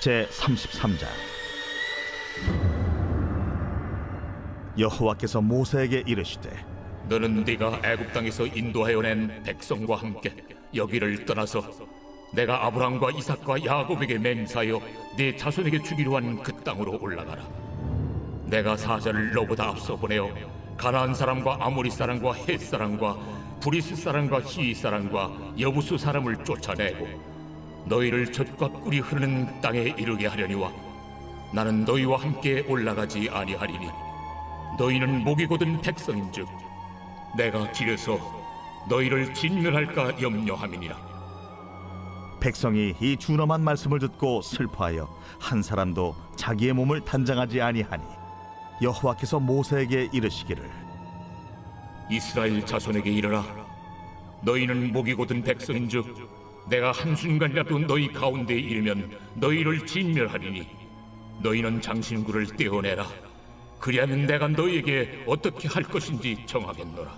제33장. 여호와께서 모세에게 이르시되 너는 네가 애굽 땅에서 인도하여 낸 백성과 함께 여기를 떠나서 내가 아브라함과 이삭과 야곱에게 맹세하여 네 자손에게 주기로 한 그 땅으로 올라가라. 내가 사자를 너보다 앞서 보내어 가나안 사람과 아모리 사람과 헷 사람과 브리스 사람과 히위 사람과 여부수 사람을 쫓아내고 너희를 젖과 꿀이 흐르는 땅에 이르게 하려니와 나는 너희와 함께 올라가지 아니하리니 너희는 목이 곧은 백성인즉 내가 길에서 너희를 진멸할까 염려함이니라. 백성이 이 준엄한 말씀을 듣고 슬퍼하여 한 사람도 자기의 몸을 단장하지 아니하니 여호와께서 모세에게 이르시기를 이스라엘 자손에게 이르라. 너희는 목이 곧은 백성인즉 내가 한순간이라도 너희 가운데에 이르면 너희를 진멸하리니 너희는 장신구를 떼어내라. 그리하면 내가 너희에게 어떻게 할 것인지 정하겠노라.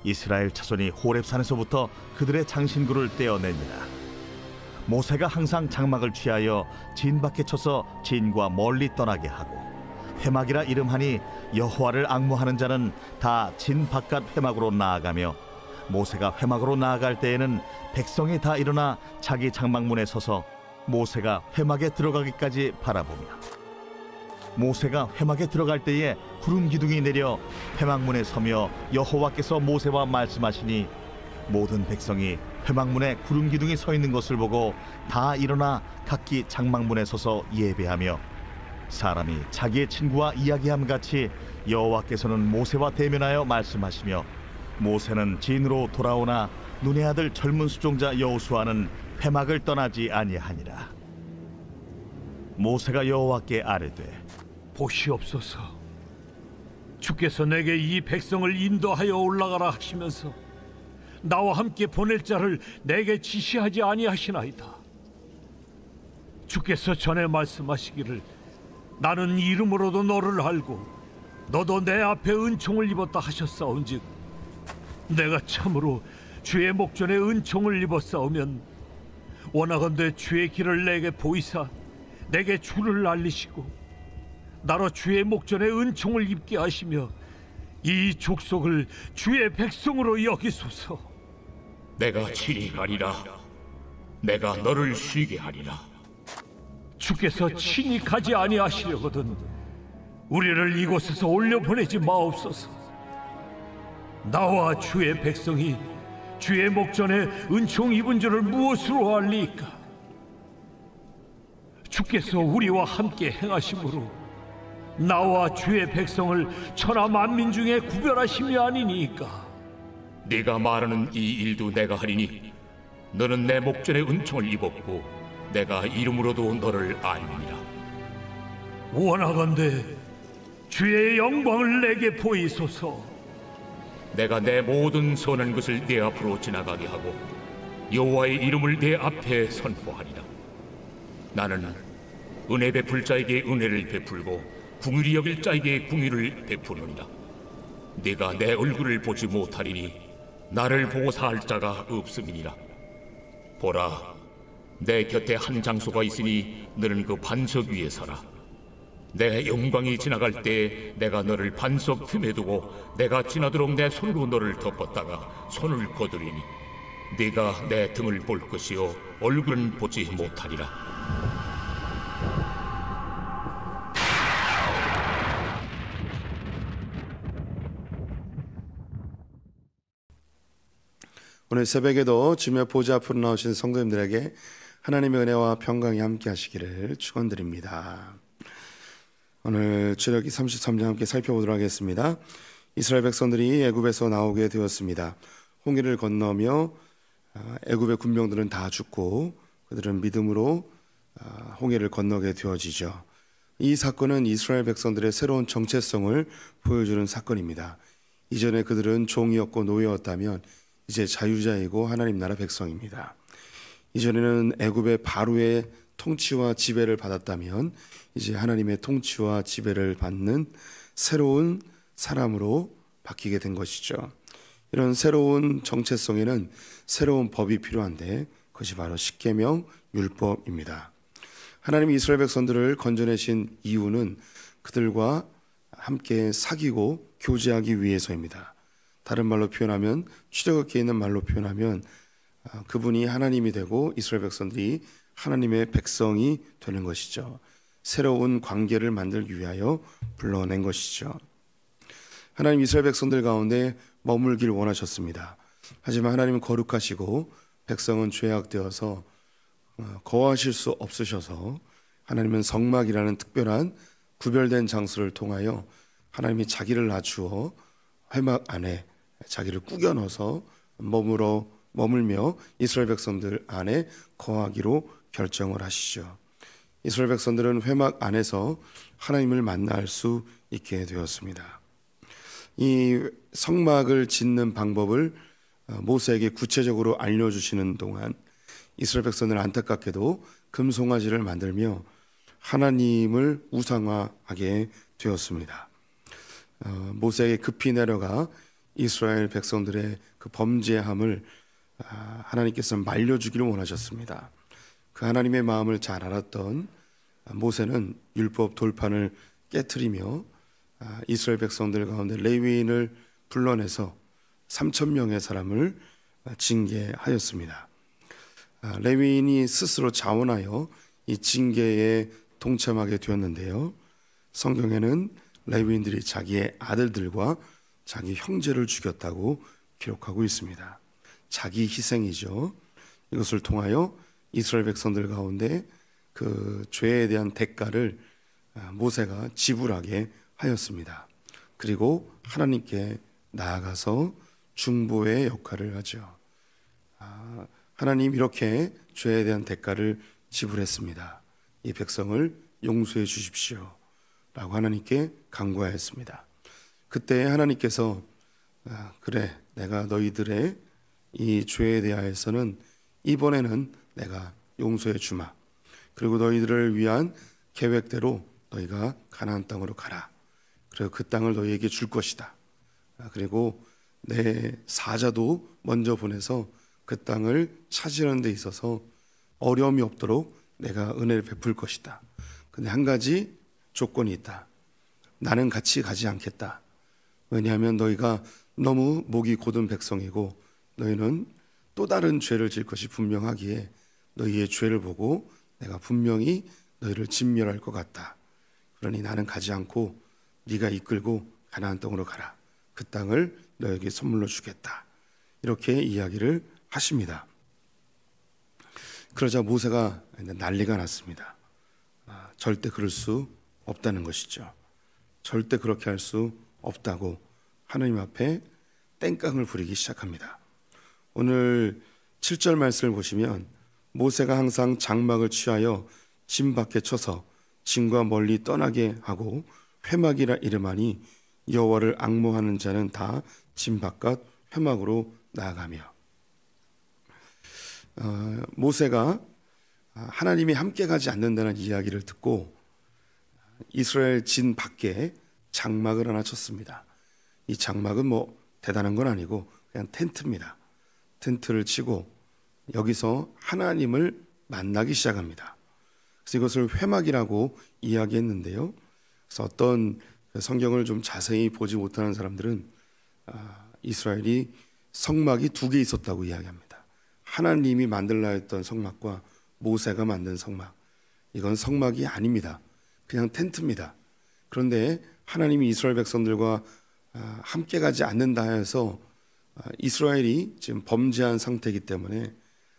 이스라엘 자손이 호렙산에서부터 그들의 장신구를 떼어내니라. 모세가 항상 장막을 취하여 진 밖에 쳐서 진과 멀리 떠나게 하고 회막이라 이름하니 여호와를 앙모하는 자는 다 진 바깥 회막으로 나아가며 모세가 회막으로 나아갈 때에는 백성이 다 일어나 자기 장막문에 서서 모세가 회막에 들어가기까지 바라보며 모세가 회막에 들어갈 때에 구름 기둥이 내려 회막문에 서며 여호와께서 모세와 말씀하시니 모든 백성이 회막문에 구름 기둥이 서 있는 것을 보고 다 일어나 각기 장막문에 서서 예배하며 사람이 자기의 친구와 이야기함 같이 여호와께서는 모세와 대면하여 말씀하시며 모세는 진으로 돌아오나 눈의 아들 젊은 수종자 여호수아는 회막을 떠나지 아니하니라. 모세가 여호와께 아뢰되 보시옵소서, 주께서 내게 이 백성을 인도하여 올라가라 하시면서 나와 함께 보낼 자를 내게 지시하지 아니하시나이다. 주께서 전에 말씀하시기를 나는 이름으로도 너를 알고 너도 내 앞에 은총을 입었다 하셨사온즉 내가 참으로 주의 목전에 은총을 입었사오면 원하건대 주의 길을 내게 보이사 내게 주를 알리시고 나로 주의 목전에 은총을 입게 하시며 이 족속을 주의 백성으로 여기소서. 내가 친히 가리라. 내가 너를 쉬게 하리라. 주께서 친히 가지 아니하시려거든 우리를 이곳에서 올려보내지 마옵소서. 나와 주의 백성이 주의 목전에 은총 입은 줄을 무엇으로 알리까? 주께서 우리와 함께 행하심으로 나와 주의 백성을 천하 만민 중에 구별하심이 아니니까. 네가 말하는 이 일도 내가 하리니 너는 내 목전에 은총을 입었고 내가 이름으로도 너를 알리니라. 원하건대 주의 영광을 내게 보이소서. 내가 내 모든 선한 것을 네 앞으로 지나가게 하고 여호와의 이름을 내 앞에 선포하리라. 나는 은혜 베풀 자에게 은혜를 베풀고 궁휼히 여길 자에게 궁휼을 베푸느니라. 네가 내 얼굴을 보지 못하리니 나를 보고 살 자가 없음이니라. 보라, 내 곁에 한 장소가 있으니 너는 그 반석 위에 서라. 내 영광이 지나갈 때 내가 너를 반석 틈에 두고 내가 지나도록 내 손으로 너를 덮었다가 손을 거두리니 네가 내 등을 볼 것이요 얼굴은 보지 못하리라. 오늘 새벽에도 주님의 보좌 앞으로 나오신 성도님들에게 하나님의 은혜와 평강이 함께 하시기를 축원드립니다. 오늘 출애굽기 33장 함께 살펴보도록 하겠습니다. 이스라엘 백성들이 애굽에서 나오게 되었습니다. 홍해를 건너며 애굽의 군병들은 다 죽고 그들은 믿음으로 홍해를 건너게 되어지죠. 이 사건은 이스라엘 백성들의 새로운 정체성을 보여주는 사건입니다. 이전에 그들은 종이었고 노예였다면 이제 자유자이고 하나님 나라 백성입니다. 이전에는 애굽의 바로의 통치와 지배를 받았다면 이제 하나님의 통치와 지배를 받는 새로운 사람으로 바뀌게 된 것이죠. 이런 새로운 정체성에는 새로운 법이 필요한데 그것이 바로 십계명 율법입니다. 하나님이 이스라엘 백성들을 건져내신 이유는 그들과 함께 사귀고 교제하기 위해서입니다. 다른 말로 표현하면, 추적 있게 있는 말로 표현하면 그분이 하나님이 되고 이스라엘 백성들이 하나님의 백성이 되는 것이죠. 새로운 관계를 만들기 위하여 불러낸 것이죠. 하나님 이스라엘 백성들 가운데 머물길 원하셨습니다. 하지만 하나님은 거룩하시고 백성은 죄악되어서 거하실 수 없으셔서 하나님은 성막이라는 특별한 구별된 장소를 통하여 하나님이 자기를 낮추어 회막 안에 자기를 꾸겨 넣어서 머물며 이스라엘 백성들 안에 거하기로 결정을 하시죠. 이스라엘 백성들은 회막 안에서 하나님을 만날 수 있게 되었습니다. 이 성막을 짓는 방법을 모세에게 구체적으로 알려주시는 동안 이스라엘 백성들은 안타깝게도 금송아지를 만들며 하나님을 우상화하게 되었습니다. 모세에게 급히 내려가 이스라엘 백성들의 그 범죄함을 하나님께서 말려주기를 원하셨습니다. 그 하나님의 마음을 잘 알았던 모세는 율법 돌판을 깨트리며 이스라엘 백성들 가운데 레위인을 불러내서 3,000명의 사람을 징계하였습니다. 레위인이 스스로 자원하여 이 징계에 동참하게 되었는데요. 성경에는 레위인들이 자기의 아들들과 자기 형제를 죽였다고 기록하고 있습니다. 자기 희생이죠. 이것을 통하여 이스라엘 백성들 가운데 그 죄에 대한 대가를 모세가 지불하게 하였습니다. 그리고 하나님께 나아가서 중보의 역할을 하죠. 하나님 이렇게 죄에 대한 대가를 지불했습니다. 이 백성을 용서해 주십시오 라고 하나님께 간구하였습니다. 그때 하나님께서 그래, 내가 너희들의 이 죄에 대하여서는 이번에는 내가 용서해 주마. 그리고 너희들을 위한 계획대로 너희가 가나안 땅으로 가라. 그리고 그 땅을 너희에게 줄 것이다. 그리고 내 사자도 먼저 보내서 그 땅을 차지하는 데 있어서 어려움이 없도록 내가 은혜를 베풀 것이다. 근데 한 가지 조건이 있다. 나는 같이 가지 않겠다. 왜냐하면 너희가 너무 목이 곧은 백성이고 너희는 또 다른 죄를 질 것이 분명하기에 너희의 죄를 보고 내가 분명히 너희를 진멸할 것 같다. 그러니 나는 가지 않고 네가 이끌고 가나안 땅으로 가라. 그 땅을 너에게 선물로 주겠다. 이렇게 이야기를 하십니다. 그러자 모세가 난리가 났습니다. 절대 그럴 수 없다는 것이죠. 절대 그렇게 할 수 없다고 하나님 앞에 땡깡을 부리기 시작합니다. 오늘 7절 말씀을 보시면 모세가 항상 장막을 취하여 진 밖에 쳐서 진과 멀리 떠나게 하고 회막이라 이름하니 여호와를 앙모하는 자는 다 진 바깥 회막으로 나아가며, 모세가 하나님이 함께 가지 않는다는 이야기를 듣고 이스라엘 진 밖에 장막을 하나 쳤습니다. 이 장막은 뭐 대단한 건 아니고 그냥 텐트입니다. 텐트를 치고 여기서 하나님을 만나기 시작합니다. 그래서 이것을 회막이라고 이야기했는데요. 그래서 어떤 성경을 좀 자세히 보지 못하는 사람들은 이스라엘이 성막이 2개 있었다고 이야기합니다. 하나님이 만들라 했던 성막과 모세가 만든 성막. 이건 성막이 아닙니다. 그냥 텐트입니다. 그런데 하나님이 이스라엘 백성들과 함께 가지 않는다 해서 이스라엘이 지금 범죄한 상태이기 때문에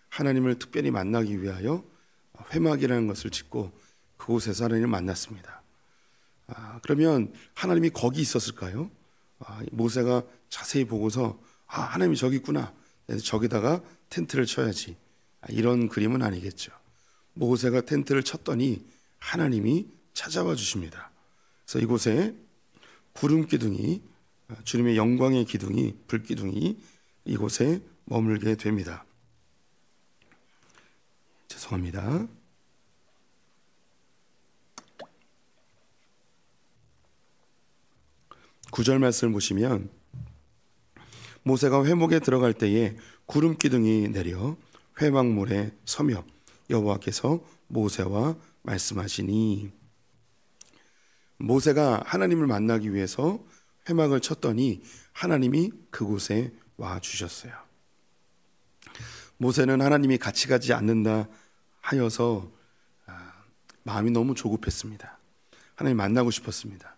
하나님을 특별히 만나기 위하여 회막이라는 것을 짓고 그곳에서 하나님을 만났습니다. 그러면 하나님이 거기 있었을까요? 모세가 자세히 보고서 하나님이 저기 있구나. 저기다가 텐트를 쳐야지. 이런 그림은 아니겠죠. 모세가 텐트를 쳤더니 하나님이 찾아와 주십니다. 그래서 이곳에 구름 기둥이, 주님의 영광의 기둥이, 불기둥이 이곳에 머물게 됩니다. 죄송합니다. 구절 말씀을 보시면 모세가 회목에 들어갈 때에 구름 기둥이 내려 회막물에 서며 여호와께서 모세와 말씀하시니 모세가 하나님을 만나기 위해서 회막을 쳤더니 하나님이 그곳에 와 주셨어요. 모세는 하나님이 같이 가지 않는다 하여서 마음이 너무 조급했습니다. 하나님 만나고 싶었습니다.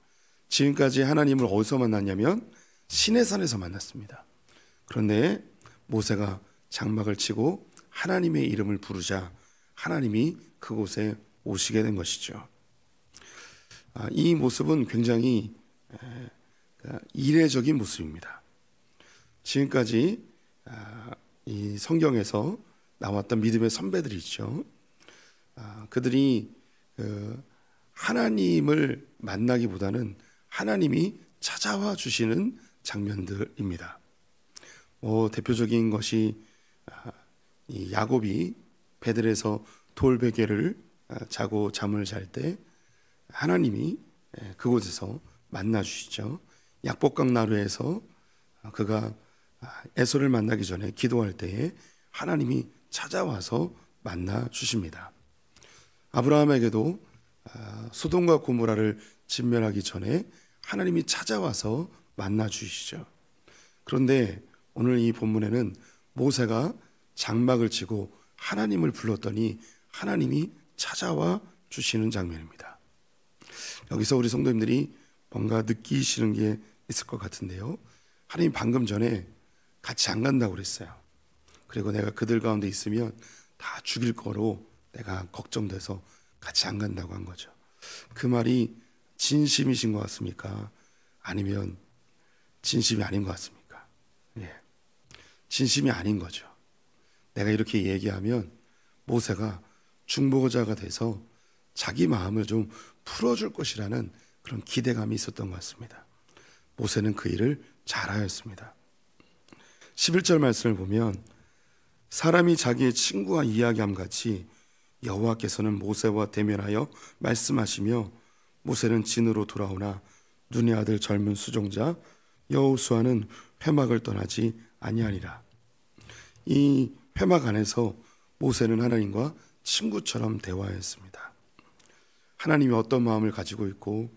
지금까지 하나님을 어디서 만났냐면 시내산에서 만났습니다. 그런데 모세가 장막을 치고 하나님의 이름을 부르자 하나님이 그곳에 오시게 된 것이죠. 이 모습은 굉장히 이례적인 모습입니다. 지금까지 이 성경에서 나왔던 믿음의 선배들이 있죠. 그들이 하나님을 만나기보다는 하나님이 찾아와 주시는 장면들입니다. 대표적인 것이 이 야곱이 베들에서 돌베개를 자고 잠을 잘 때 하나님이 그곳에서 만나 주시죠. 약복강 나루에서 그가 에서를 만나기 전에 기도할 때에 하나님이 찾아와서 만나 주십니다. 아브라함에게도 소돔과 고모라를 진멸하기 전에 하나님이 찾아와서 만나 주시죠. 그런데 오늘 이 본문에는 모세가 장막을 치고 하나님을 불렀더니 하나님이 찾아와 주시는 장면입니다. 여기서 우리 성도님들이 뭔가 느끼시는 게 있을 것 같은데요. 하나님 방금 전에 같이 안 간다고 그랬어요. 그리고 내가 그들 가운데 있으면 다 죽일 거로 내가 걱정돼서 같이 안 간다고 한 거죠. 그 말이 진심이신 것 같습니까? 아니면 진심이 아닌 것 같습니까? 진심이 아닌 거죠. 내가 이렇게 얘기하면 모세가 중보자가 돼서 자기 마음을 좀 풀어줄 것이라는 그런 기대감이 있었던 것 같습니다. 모세는 그 일을 잘하였습니다. 11절 말씀을 보면 사람이 자기의 친구와 이야기함 같이 여호와께서는 모세와 대면하여 말씀하시며 모세는 진으로 돌아오나 눈의 아들 젊은 수종자 여호수아는 회막을 떠나지 아니하니라. 이 회막 안에서 모세는 하나님과 친구처럼 대화했습니다. 하나님이 어떤 마음을 가지고 있고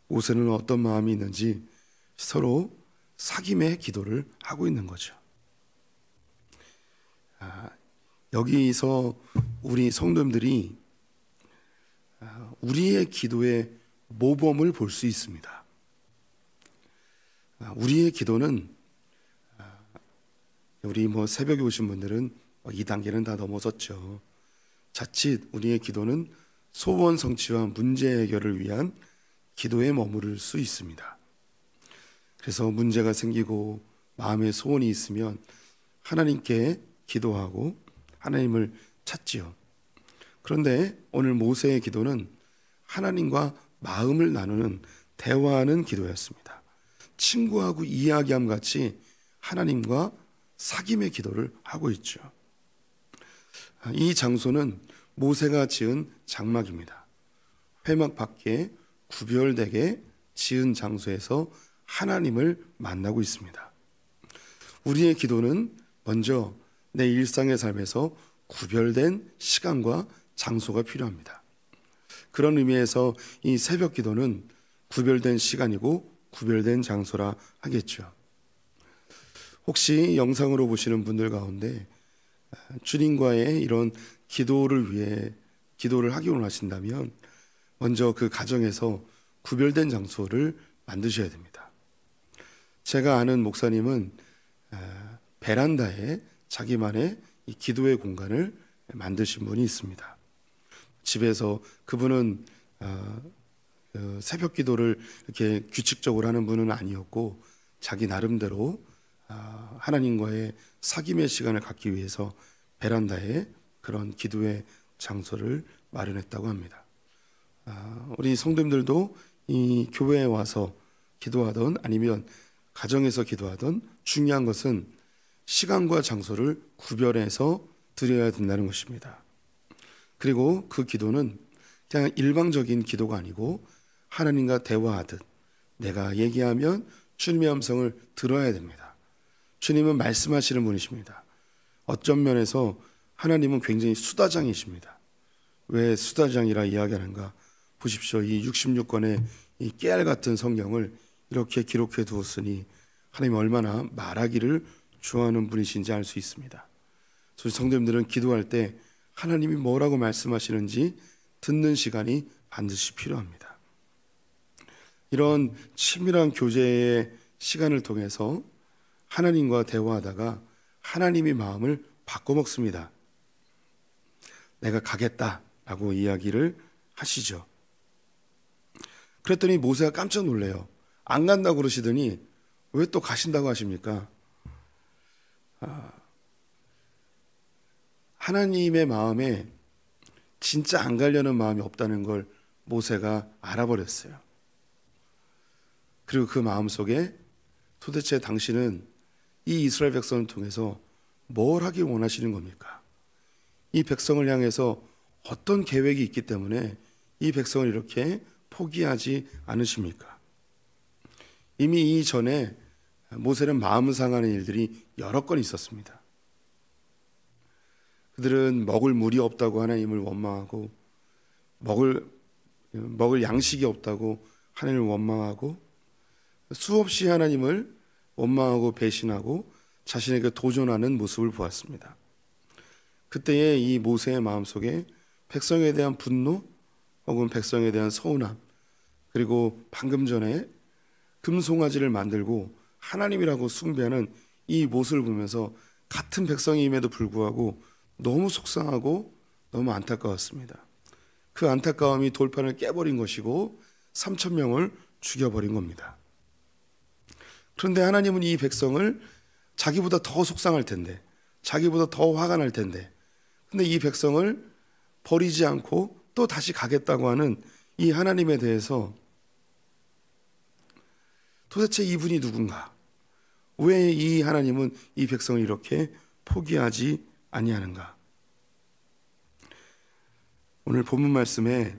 모세는 어떤 마음이 있는지 서로 사귐의 기도를 하고 있는 거죠. 여기서 우리 성도님들이 우리의 기도의 모범을 볼 수 있습니다. 우리의 기도는 우리 새벽에 오신 분들은 이 단계는 다 넘어섰죠. 자칫 우리의 기도는 소원 성취와 문제 해결을 위한 기도에 머무를 수 있습니다. 그래서 문제가 생기고 마음에 소원이 있으면 하나님께 기도하고 하나님을 찾지요. 그런데 오늘 모세의 기도는 하나님과 마음을 나누는 대화하는 기도였습니다. 친구하고 이야기함 같이 하나님과 사귐의 기도를 하고 있죠. 이 장소는 모세가 지은 장막입니다. 회막 밖에 구별되게 지은 장소에서 하나님을 만나고 있습니다. 우리의 기도는 먼저 내 일상의 삶에서 구별된 시간과 장소가 필요합니다. 그런 의미에서 이 새벽 기도는 구별된 시간이고 구별된 장소라 하겠죠. 혹시 영상으로 보시는 분들 가운데 주님과의 이런 기도를 위해 기도를 하기 원하신다면 먼저 그 가정에서 구별된 장소를 만드셔야 됩니다. 제가 아는 목사님은 베란다에 자기만의 이 기도의 공간을 만드신 분이 있습니다. 집에서 그분은 새벽 기도를 이렇게 규칙적으로 하는 분은 아니었고 자기 나름대로 하나님과의 사귐의 시간을 갖기 위해서 베란다에 그런 기도의 장소를 마련했다고 합니다. 우리 성도님들도 이 교회에 와서 기도하던 아니면 가정에서 기도하던 중요한 것은 시간과 장소를 구별해서 드려야 된다는 것입니다. 그리고 그 기도는 그냥 일방적인 기도가 아니고 하나님과 대화하듯 내가 얘기하면 주님의 음성을 들어야 됩니다. 주님은 말씀하시는 분이십니다. 어떤 면에서 하나님은 굉장히 수다장이십니다. 왜 수다장이라 이야기하는가? 보십시오. 이 66권의 이 깨알 같은 성경을 이렇게 기록해 두었으니 하나님 얼마나 말하기를 좋아하는 분이신지 알 수 있습니다. 그래서 성도님들은 기도할 때 하나님이 뭐라고 말씀하시는지 듣는 시간이 반드시 필요합니다. 이런 친밀한 교제의 시간을 통해서 하나님과 대화하다가 하나님이 마음을 바꿔먹습니다. 내가 가겠다라고 이야기를 하시죠. 그랬더니 모세가 깜짝 놀래요. 안 간다고 그러시더니 왜 또 가신다고 하십니까? 하나님의 마음에 진짜 안 가려는 마음이 없다는 걸 모세가 알아버렸어요. 그리고 그 마음속에 도대체 당신은 이 이스라엘 백성을 통해서 뭘 하길 원하시는 겁니까? 이 백성을 향해서 어떤 계획이 있기 때문에 이 백성을 이렇게 포기하지 않으십니까? 이미 이전에 모세는 마음 상하는 일들이 여러 건 있었습니다. 그들은 먹을 물이 없다고 하나님을 원망하고 먹을 양식이 없다고 하나님을 원망하고 수없이 하나님을 원망하고 배신하고 자신에게 도전하는 모습을 보았습니다. 그때의 이 모세의 마음속에 백성에 대한 분노 혹은 백성에 대한 서운함, 그리고 방금 전에 금송아지를 만들고 하나님이라고 숭배하는 이 모습을 보면서 같은 백성임에도 불구하고 너무 속상하고 너무 안타까웠습니다. 그 안타까움이 돌판을 깨버린 것이고 3,000명을 죽여버린 겁니다. 그런데 하나님은 이 백성을 자기보다 더 속상할 텐데, 자기보다 더 화가 날 텐데, 근데 이 백성을 버리지 않고 또 다시 가겠다고 하는 이 하나님에 대해서 도대체 이분이 누군가? 왜 이 하나님은 이 백성을 이렇게 포기하지 아니하는가? 오늘 본문 말씀에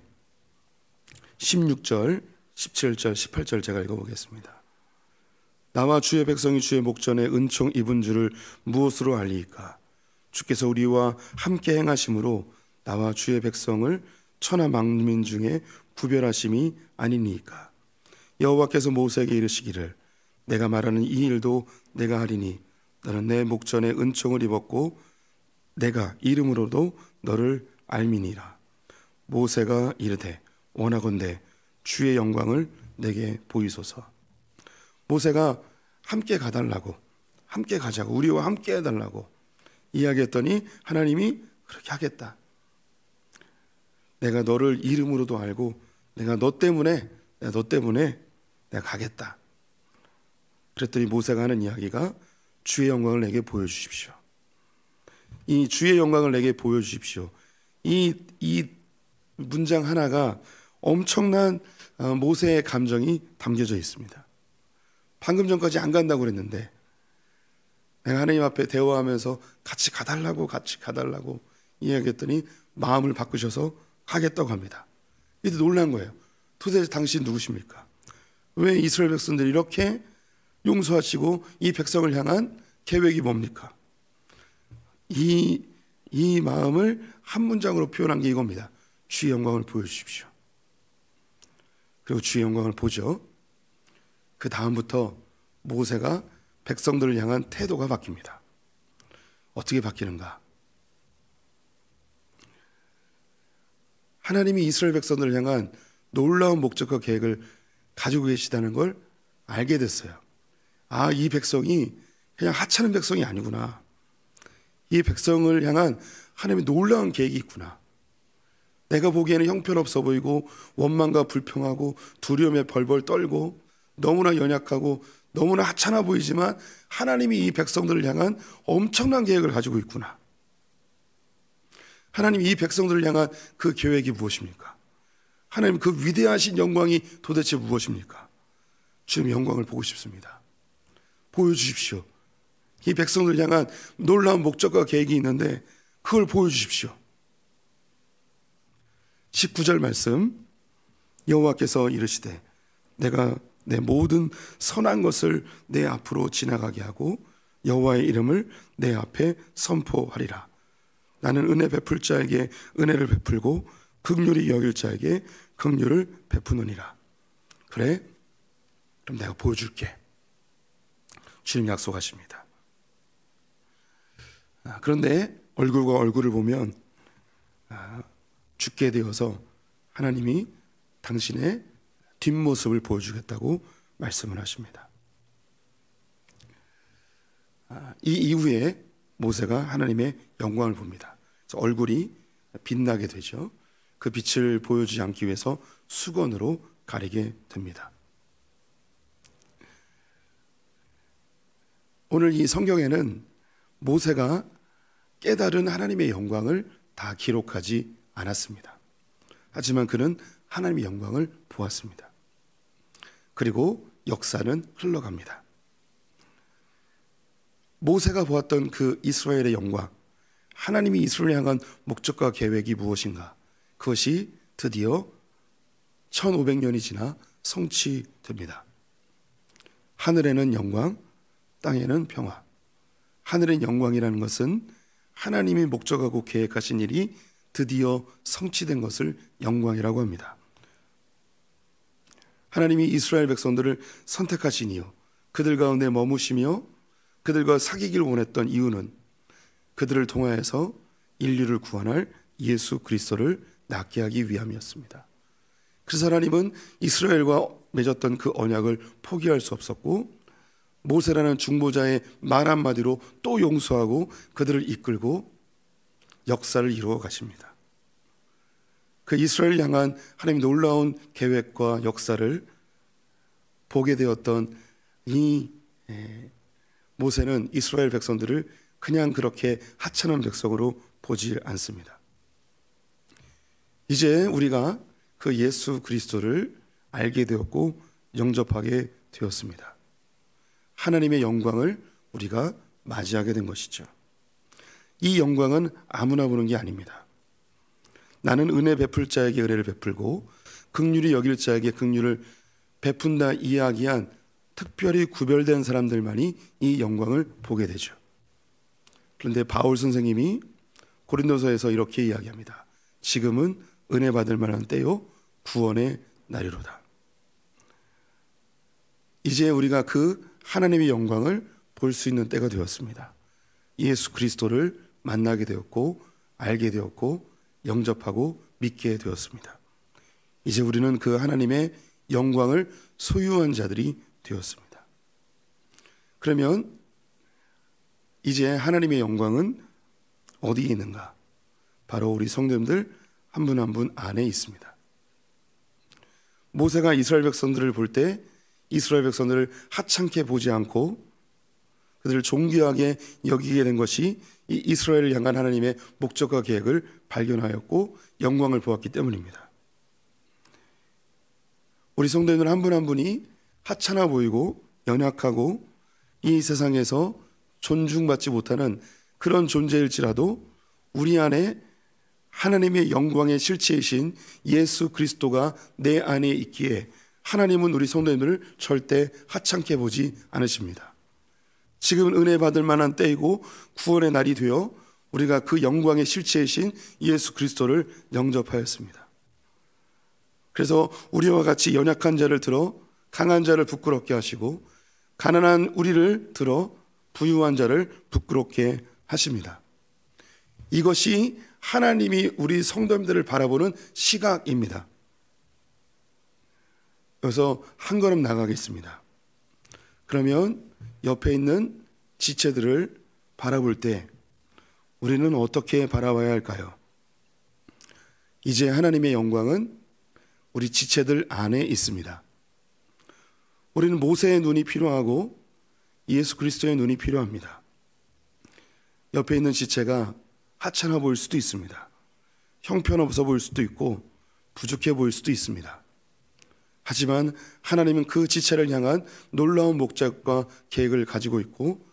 16절, 17절, 18절 제가 읽어보겠습니다. 나와 주의 백성이 주의 목전에 은총 입은 줄을 무엇으로 알리이까? 주께서 우리와 함께 행하심으로 나와 주의 백성을 천하 만민 중에 구별하심이 아니니까? 여호와께서 모세에게 이르시기를 내가 말하는 이 일도 내가 하리니 너는 내 목전에 은총을 입었고 내가 이름으로도 너를 알미니라. 모세가 이르되 원하건대 주의 영광을 내게 보이소서. 모세가 함께 가달라고, 함께 가자고, 우리와 함께 해달라고 이야기했더니 하나님이 그렇게 하겠다. 내가 너를 이름으로도 알고 내가 너 때문에 내가 가겠다. 그랬더니 모세가 하는 이야기가 주의 영광을 내게 보여주십시오. 이 주의 영광을 내게 보여주십시오. 이 문장 하나가 엄청난 모세의 감정이 담겨져 있습니다. 방금 전까지 안 간다고 그랬는데 내가 하나님 앞에 대화하면서 같이 가달라고 이야기했더니 마음을 바꾸셔서 가겠다고 합니다. 이때 놀란 거예요. 도대체 당신 누구십니까? 왜 이스라엘 백성들이 이렇게 용서하시고 이 백성을 향한 계획이 뭡니까? 이 마음을 한 문장으로 표현한 게 이겁니다. 주의 영광을 보여주십시오. 그리고 주의 영광을 보죠. 그 다음부터 모세가 백성들을 향한 태도가 바뀝니다. 어떻게 바뀌는가? 하나님이 이스라엘 백성들을 향한 놀라운 목적과 계획을 가지고 계시다는 걸 알게 됐어요. 아, 이 백성이 그냥 하찮은 백성이 아니구나. 이 백성을 향한 하나님의 놀라운 계획이 있구나. 내가 보기에는 형편없어 보이고 원망과 불평하고 두려움에 벌벌 떨고 너무나 연약하고 너무나 하찮아 보이지만 하나님이 이 백성들을 향한 엄청난 계획을 가지고 있구나. 하나님이 이 백성들을 향한 그 계획이 무엇입니까? 하나님 그 위대하신 영광이 도대체 무엇입니까? 주님의 영광을 보고 싶습니다. 보여주십시오. 이 백성들을 향한 놀라운 목적과 계획이 있는데 그걸 보여주십시오. 19절 말씀, 여호와께서 이르시되 내가 내 모든 선한 것을 내 앞으로 지나가게 하고 여호와의 이름을 내 앞에 선포하리라. 나는 은혜 베풀 자에게 은혜를 베풀고 긍휼히 여길 자에게 긍휼을 베푸느니라. 그래? 그럼 내가 보여줄게. 주님 약속하십니다. 그런데 얼굴과 얼굴을 보면 죽게 되어서 하나님이 당신의 뒷모습을 보여주겠다고 말씀을 하십니다. 이 이후에 모세가 하나님의 영광을 봅니다. 그래서 얼굴이 빛나게 되죠. 그 빛을 보여주지 않기 위해서 수건으로 가리게 됩니다. 오늘 이 성경에는 모세가 깨달은 하나님의 영광을 다 기록하지 않았습니다. 하지만 그는 하나님의 영광을 보았습니다. 그리고 역사는 흘러갑니다. 모세가 보았던 그 이스라엘의 영광, 하나님이 이스라엘을 향한 목적과 계획이 무엇인가? 그것이 드디어 1500년이 지나 성취됩니다. 하늘에는 영광, 땅에는 평화. 하늘의 영광이라는 것은 하나님이 목적하고 계획하신 일이 드디어 성취된 것을 영광이라고 합니다. 하나님이 이스라엘 백성들을 선택하신 이유, 그들 가운데 머무시며 그들과 사귀길 원했던 이유는 그들을 통하여서 인류를 구원할 예수 그리스도를 낳게 하기 위함이었습니다. 그래서 하나님은 이스라엘과 맺었던 그 언약을 포기할 수 없었고, 모세라는 중보자의 말 한마디로 또 용서하고 그들을 이끌고 역사를 이루어 가십니다. 그 이스라엘 향한 하나님의 놀라운 계획과 역사를 보게 되었던 이 모세는 이스라엘 백성들을 그냥 그렇게 하찮은 백성으로 보지 않습니다. 이제 우리가 그 예수 그리스도를 알게 되었고 영접하게 되었습니다. 하나님의 영광을 우리가 맞이하게 된 것이죠. 이 영광은 아무나 보는 게 아닙니다. 나는 은혜 베풀 자에게 은혜를 베풀고 긍휼히 여길 자에게 긍휼을 베푼다 이야기한 특별히 구별된 사람들만이 이 영광을 보게 되죠. 그런데 바울 선생님이 고린도서에서 이렇게 이야기합니다. 지금은 은혜 받을 만한 때요 구원의 날이로다. 이제 우리가 그 하나님의 영광을 볼 수 있는 때가 되었습니다. 예수 그리스도를 만나게 되었고 알게 되었고 영접하고 믿게 되었습니다. 이제 우리는 그 하나님의 영광을 소유한 자들이 되었습니다. 그러면 이제 하나님의 영광은 어디에 있는가? 바로 우리 성도님들 한 분 한 분 안에 있습니다. 모세가 이스라엘 백성들을 볼 때 이스라엘 백성들을 하찮게 보지 않고 그들을 존귀하게 여기게 된 것이 이 이스라엘을 향한 하나님의 목적과 계획을 발견하였고 영광을 보았기 때문입니다. 우리 성도님들 한 분 한 분이 하찮아 보이고 연약하고 이 세상에서 존중받지 못하는 그런 존재일지라도 우리 안에 하나님의 영광의 실체이신 예수 그리스도가 내 안에 있기에 하나님은 우리 성도님들을 절대 하찮게 보지 않으십니다. 지금은 은혜 받을 만한 때이고 구원의 날이 되어 우리가 그 영광의 실체이신 예수 그리스도를 영접하였습니다. 그래서 우리와 같이 연약한 자를 들어 강한 자를 부끄럽게 하시고 가난한 우리를 들어 부유한 자를 부끄럽게 하십니다. 이것이 하나님이 우리 성도님들을 바라보는 시각입니다. 여기서 한 걸음 나가겠습니다. 그러면 옆에 있는 지체들을 바라볼 때 우리는 어떻게 바라봐야 할까요? 이제 하나님의 영광은 우리 지체들 안에 있습니다. 우리는 모세의 눈이 필요하고 예수 그리스도의 눈이 필요합니다. 옆에 있는 지체가 하찮아 보일 수도 있습니다. 형편없어 보일 수도 있고 부족해 보일 수도 있습니다. 하지만 하나님은 그 지체를 향한 놀라운 목적과 계획을 가지고 있고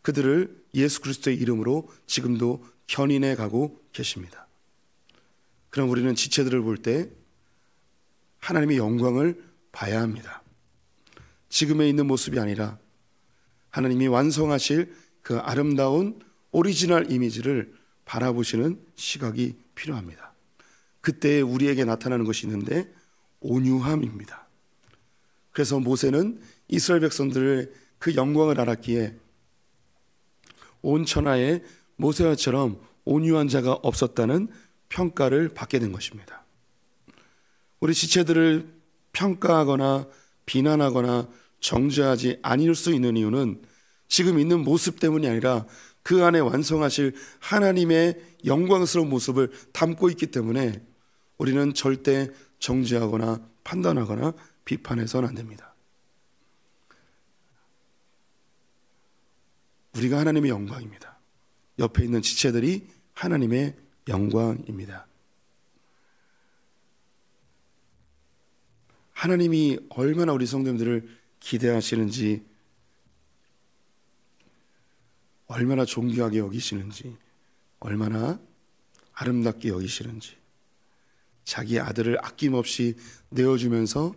그들을 예수 그리스도의 이름으로 지금도 견인해 가고 계십니다. 그럼 우리는 지체들을 볼 때 하나님의 영광을 봐야 합니다. 지금에 있는 모습이 아니라 하나님이 완성하실 그 아름다운 오리지널 이미지를 바라보시는 시각이 필요합니다. 그때 우리에게 나타나는 것이 있는데 온유함입니다. 그래서 모세는 이스라엘 백성들의 그 영광을 알았기에 온 천하에 모세와처럼 온유한 자가 없었다는 평가를 받게 된 것입니다. 우리 지체들을 평가하거나 비난하거나 정죄하지 아니할 수 있는 이유는 지금 있는 모습 때문이 아니라 그 안에 완성하실 하나님의 영광스러운 모습을 담고 있기 때문에 우리는 절대 정죄하거나 판단하거나 비판해서는 안 됩니다. 우리가 하나님의 영광입니다. 옆에 있는 지체들이 하나님의 영광입니다. 하나님이 얼마나 우리 성도님들을 기대하시는지, 얼마나 존귀하게 여기시는지, 얼마나 아름답게 여기시는지, 자기 아들을 아낌없이 내어주면서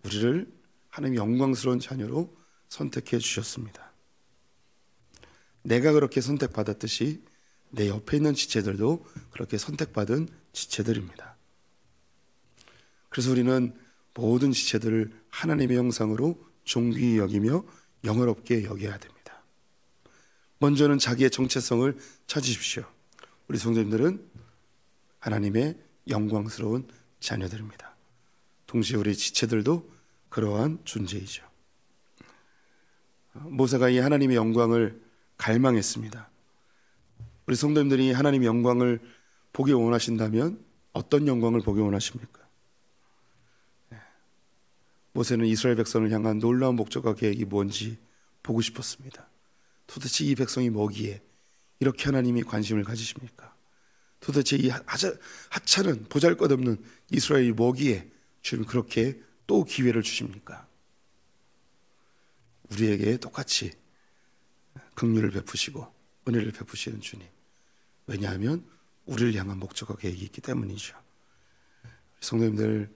우리를 하나님의 영광스러운 자녀로 선택해 주셨습니다. 내가 그렇게 선택받았듯이 내 옆에 있는 지체들도 그렇게 선택받은 지체들입니다. 그래서 우리는 모든 지체들을 하나님의 형상으로 존귀히 여기며 영화롭게 여겨야 됩니다. 먼저는 자기의 정체성을 찾으십시오. 우리 성도님들은 하나님의 영광스러운 자녀들입니다. 동시에 우리 지체들도 그러한 존재이죠. 모세가 이 하나님의 영광을 갈망했습니다. 우리 성도님들이 하나님의 영광을 보기 원하신다면 어떤 영광을 보기 원하십니까? 모세는 이스라엘 백성을 향한 놀라운 목적과 계획이 뭔지 보고 싶었습니다. 도대체 이 백성이 뭐기에 이렇게 하나님이 관심을 가지십니까? 도대체 이 하찮은 보잘것없는 이스라엘이 뭐기에 주님 그렇게 또 기회를 주십니까? 우리에게 똑같이 긍휼을 베푸시고 은혜를 베푸시는 주님. 왜냐하면 우리를 향한 목적과 계획이 있기 때문이죠. 성도님들,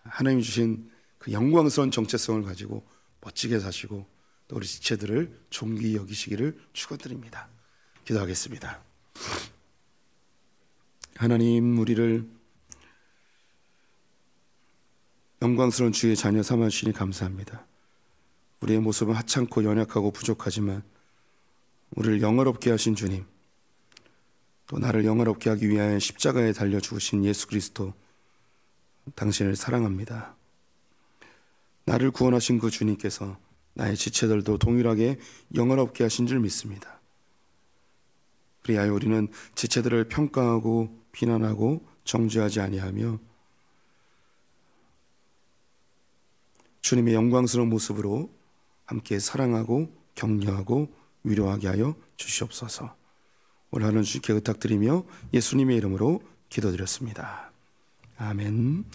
하나님이 주신 그 영광스러운 정체성을 가지고 멋지게 사시고 또 우리 지체들을 존귀히 여기시기를 축원드립니다. 기도하겠습니다. 하나님, 우리를 영광스러운 주의 자녀 삼아주시니 감사합니다. 우리의 모습은 하찮고 연약하고 부족하지만 우리를 영화롭게 하신 주님, 또 나를 영화롭게 하기 위하여 십자가에 달려 죽으신 예수 그리스도, 당신을 사랑합니다. 나를 구원하신 그 주님께서 나의 지체들도 동일하게 영화롭게 하신 줄 믿습니다. 그리하여 우리는 지체들을 평가하고 비난하고 정죄하지 아니하며 주님의 영광스러운 모습으로 함께 사랑하고 격려하고 위로하게 하여 주시옵소서. 오늘 하는 주님께 부탁드리며 예수님의 이름으로 기도드렸습니다. 아멘.